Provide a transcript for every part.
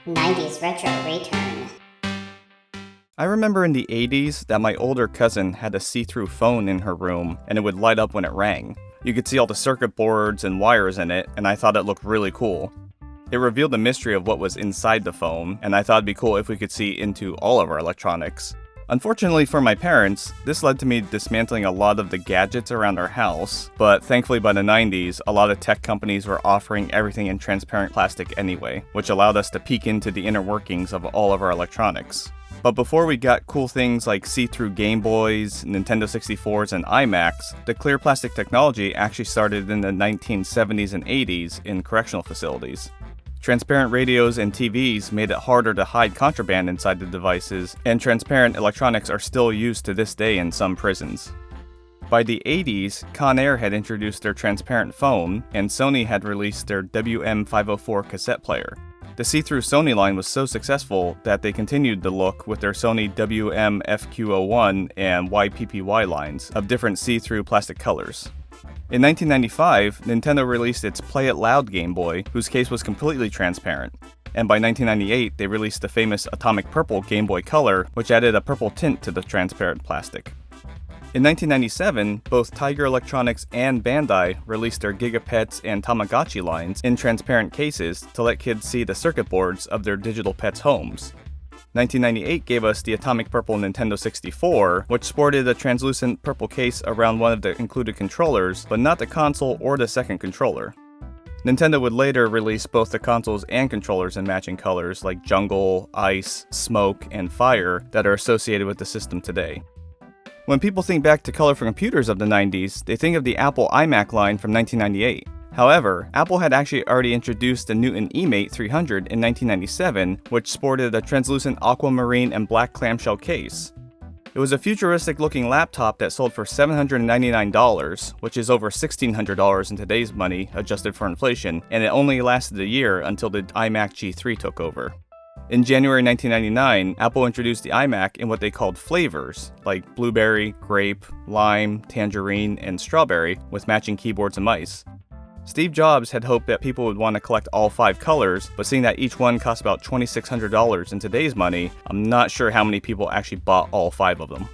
90s Retro Return. I remember in the 80s that my older cousin had a see-through phone in her room and it would light up when it rang. You could see all the circuit boards and wires in it, and I thought it looked really cool. It revealed the mystery of what was inside the phone, and I thought it'd be cool if we could see into all of our electronics. Unfortunately for my parents, this led to me dismantling a lot of the gadgets around our house, but thankfully by the 90s, a lot of tech companies were offering everything in transparent plastic anyway, which allowed us to peek into the inner workings of all of our electronics. But before we got cool things like see-through Game Boys, Nintendo 64s, and iMacs, the clear plastic technology actually started in the 1970s and 80s in correctional facilities. Transparent radios and TVs made it harder to hide contraband inside the devices, and transparent electronics are still used to this day in some prisons. By the 80s, Conair had introduced their transparent phone, and Sony had released their WM504 cassette player. The see-through Sony line was so successful that they continued the look with their Sony WM-FQ01 and YPPY lines of different see-through plastic colors. In 1995, Nintendo released its Play It Loud Game Boy, whose case was completely transparent. And by 1998, they released the famous Atomic Purple Game Boy Color, which added a purple tint to the transparent plastic. In 1997, both Tiger Electronics and Bandai released their Giga Pets and Tamagotchi lines in transparent cases to let kids see the circuit boards of their digital pets' homes. 1998 gave us the Atomic Purple Nintendo 64, which sported a translucent purple case around one of the included controllers, but not the console or the second controller. Nintendo would later release both the consoles and controllers in matching colors like jungle, ice, smoke, and fire that are associated with the system today. When people think back to colorful computers of the 90s, they think of the Apple iMac line from 1998. However, Apple had actually already introduced the Newton eMate 300 in 1997, which sported a translucent aquamarine and black clamshell case. It was a futuristic-looking laptop that sold for $799, which is over $1,600 in today's money, adjusted for inflation, and it only lasted a year until the iMac G3 took over. In January 1999, Apple introduced the iMac in what they called flavors, like blueberry, grape, lime, tangerine, and strawberry, with matching keyboards and mice. Steve Jobs had hoped that people would want to collect all 5 colors, but seeing that each one cost about $2,600 in today's money, I'm not sure how many people actually bought all 5 of them.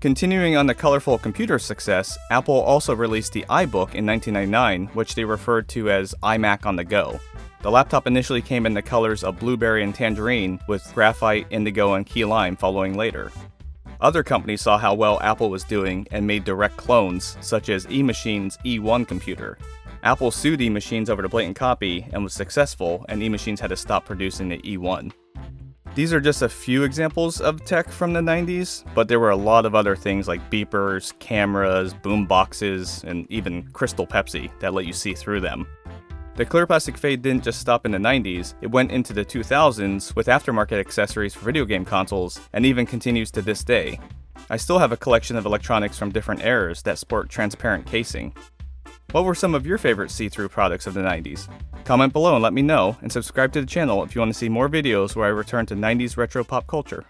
Continuing on the colorful computer success, Apple also released the iBook in 1999, which they referred to as iMac on the go. The laptop initially came in the colors of blueberry and tangerine, with graphite, indigo, and key lime following later. Other companies saw how well Apple was doing and made direct clones, such as eMachines' eOne computer. Apple sued eMachines over the blatant copy and was successful, and eMachines had to stop producing the eOne. These are just a few examples of tech from the 90s, but there were a lot of other things like beepers, cameras, boom boxes, and even Crystal Pepsi that let you see through them. The clear plastic fade didn't just stop in the 90s, it went into the 2000s with aftermarket accessories for video game consoles, and even continues to this day. I still have a collection of electronics from different eras that sport transparent casing. What were some of your favorite see-through products of the 90s? Comment below and let me know, and subscribe to the channel if you want to see more videos where I return to 90s retro pop culture.